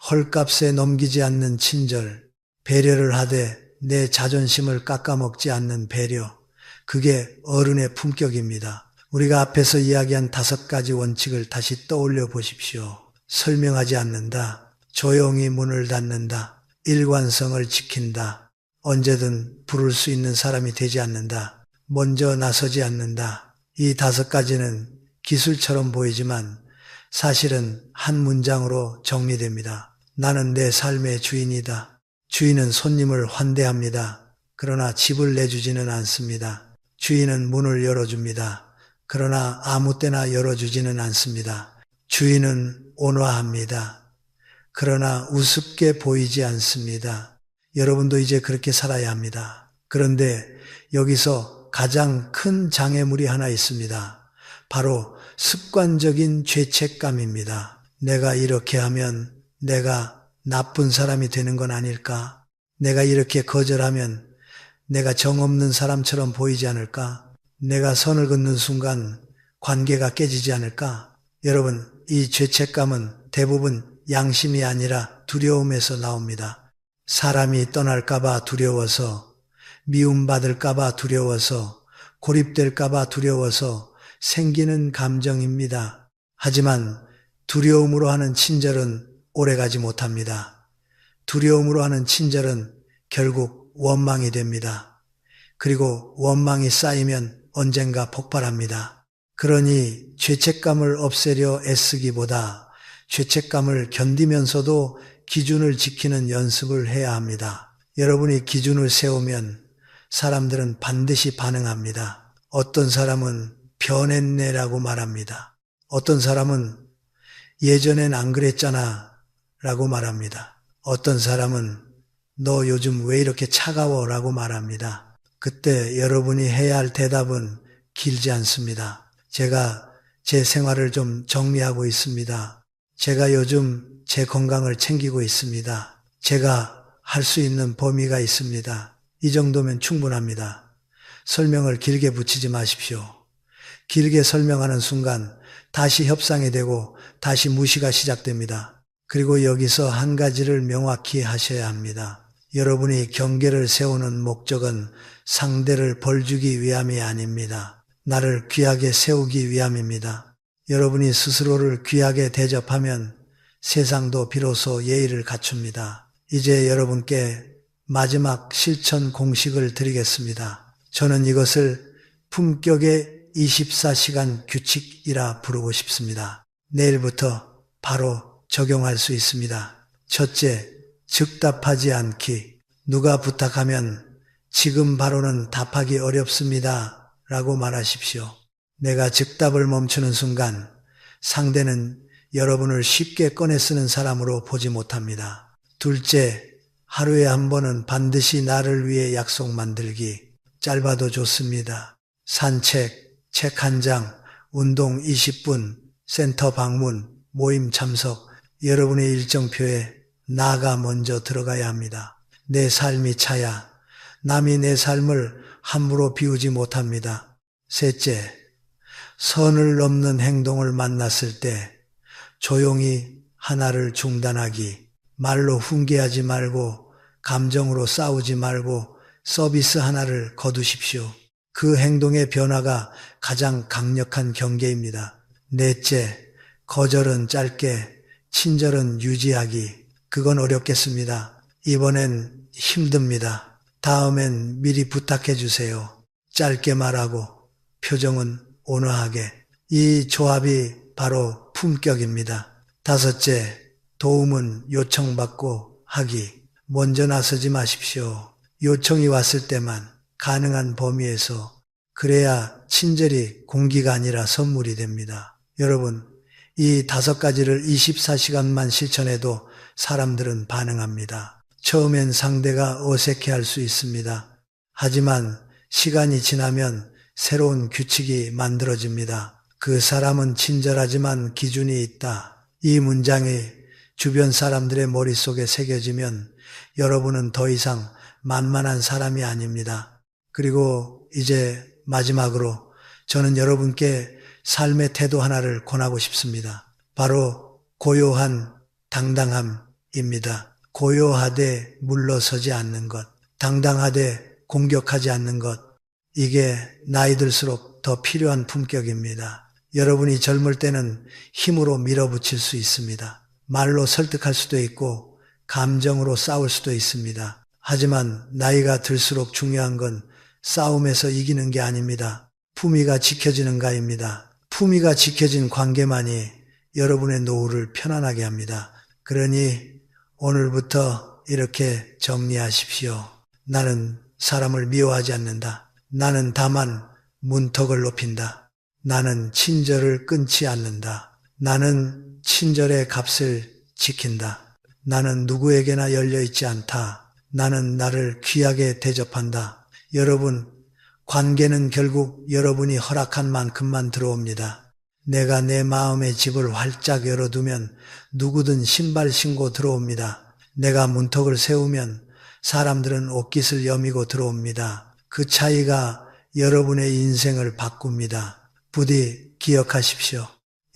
헐값에 넘기지 않는 친절, 배려를 하되 내 자존심을 깎아먹지 않는 배려, 그게 어른의 품격입니다. 우리가 앞에서 이야기한 5가지 원칙을 다시 떠올려 보십시오. 설명하지 않는다, 조용히 문을 닫는다, 일관성을 지킨다, 언제든 부를 수 있는 사람이 되지 않는다, 먼저 나서지 않는다. 이 5가지는 기술처럼 보이지만 사실은 한 문장으로 정리됩니다. 나는 내 삶의 주인이다. 주인은 손님을 환대합니다. 그러나 집을 내주지는 않습니다. 주인은 문을 열어줍니다. 그러나 아무 때나 열어주지는 않습니다. 주인은 온화합니다. 그러나 우습게 보이지 않습니다. 여러분도 이제 그렇게 살아야 합니다. 그런데 여기서 가장 큰 장애물이 하나 있습니다. 바로 습관적인 죄책감입니다. 내가 이렇게 하면 내가 나쁜 사람이 되는 건 아닐까? 내가 이렇게 거절하면 내가 정없는 사람처럼 보이지 않을까? 내가 선을 긋는 순간 관계가 깨지지 않을까? 여러분, 이 죄책감은 대부분 양심이 아니라 두려움에서 나옵니다. 사람이 떠날까봐 두려워서, 미움받을까봐 두려워서, 고립될까봐 두려워서 생기는 감정입니다. 하지만 두려움으로 하는 친절은 오래가지 못합니다. 두려움으로 하는 친절은 결국 원망이 됩니다. 그리고 원망이 쌓이면 언젠가 폭발합니다. 그러니 죄책감을 없애려 애쓰기보다 죄책감을 견디면서도 기준을 지키는 연습을 해야 합니다. 여러분이 기준을 세우면 사람들은 반드시 반응합니다. 어떤 사람은 변했네라고 말합니다. 어떤 사람은 예전엔 안 그랬잖아 라고 말합니다. 어떤 사람은 너 요즘 왜 이렇게 차가워 라고 말합니다. 그때 여러분이 해야 할 대답은 길지 않습니다. 제가 제 생활을 좀 정리하고 있습니다. 제가 요즘 제 건강을 챙기고 있습니다. 제가 할 수 있는 범위가 있습니다. 이 정도면 충분합니다. 설명을 길게 붙이지 마십시오. 길게 설명하는 순간 다시 협상이 되고 다시 무시가 시작됩니다. 그리고 여기서 한 가지를 명확히 하셔야 합니다. 여러분이 경계를 세우는 목적은 상대를 벌주기 위함이 아닙니다. 나를 귀하게 세우기 위함입니다. 여러분이 스스로를 귀하게 대접하면 세상도 비로소 예의를 갖춥니다. 이제 여러분께 마지막 실천 공식을 드리겠습니다. 저는 이것을 품격의 24시간 규칙이라 부르고 싶습니다. 내일부터 바로 적용할 수 있습니다. 첫째, 즉답하지 않기. 누가 부탁하면 지금 바로는 답하기 어렵습니다 라고 말하십시오. 내가 즉답을 멈추는 순간 상대는 여러분을 쉽게 꺼내 쓰는 사람으로 보지 못합니다. 둘째, 하루에 한 번은 반드시 나를 위해 약속 만들기. 짧아도 좋습니다. 산책, 책 한 장, 운동 20분, 센터 방문, 모임 참석, 여러분의 일정표에 나가 먼저 들어가야 합니다. 내 삶이 차야 남이 내 삶을 함부로 비우지 못합니다. 셋째, 선을 넘는 행동을 만났을 때 조용히 하나를 중단하기. 말로 훈계하지 말고 감정으로 싸우지 말고 서비스 하나를 거두십시오. 그 행동의 변화가 가장 강력한 경계입니다. 넷째, 거절은 짧게, 친절은 유지하기. 그건 어렵겠습니다. 이번엔 힘듭니다. 다음엔 미리 부탁해 주세요. 짧게 말하고 표정은 온화하게. 이 조합이 바로 품격입니다. 다섯째, 도움은 요청받고 하기. 먼저 나서지 마십시오. 요청이 왔을 때만 가능한 범위에서. 그래야 친절이 공기가 아니라 선물이 됩니다. 여러분, 이 5가지를 24시간만 실천해도 사람들은 반응합니다. 처음엔 상대가 어색해할 수 있습니다. 하지만 시간이 지나면 새로운 규칙이 만들어집니다. 그 사람은 친절하지만 기준이 있다. 이 문장이 주변 사람들의 머릿속에 새겨지면 여러분은 더 이상 만만한 사람이 아닙니다. 그리고 이제 마지막으로 저는 여러분께 삶의 태도 하나를 권하고 싶습니다. 바로 고요한 당당함입니다. 고요하되 물러서지 않는 것, 당당하되 공격하지 않는 것, 이게 나이 들수록 더 필요한 품격입니다. 여러분이 젊을 때는 힘으로 밀어붙일 수 있습니다. 말로 설득할 수도 있고 감정으로 싸울 수도 있습니다. 하지만 나이가 들수록 중요한 건 싸움에서 이기는 게 아닙니다. 품위가 지켜지는가입니다. 품위가 지켜진 관계만이 여러분의 노후를 편안하게 합니다. 그러니 오늘부터 이렇게 정리하십시오. 나는 사람을 미워하지 않는다. 나는 다만 문턱을 높인다. 나는 친절을 끊지 않는다. 나는 친절의 값을 지킨다. 나는 누구에게나 열려있지 않다. 나는 나를 귀하게 대접한다. 여러분, 관계는 결국 여러분이 허락한 만큼만 들어옵니다. 내가 내 마음의 집을 활짝 열어두면 누구든 신발 신고 들어옵니다. 내가 문턱을 세우면 사람들은 옷깃을 여미고 들어옵니다. 그 차이가 여러분의 인생을 바꿉니다. 부디 기억하십시오.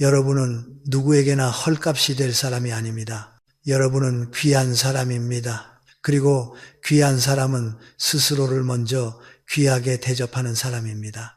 여러분은 누구에게나 헐값이 될 사람이 아닙니다. 여러분은 귀한 사람입니다. 그리고 귀한 사람은 스스로를 먼저 귀하게 대접하는 사람입니다.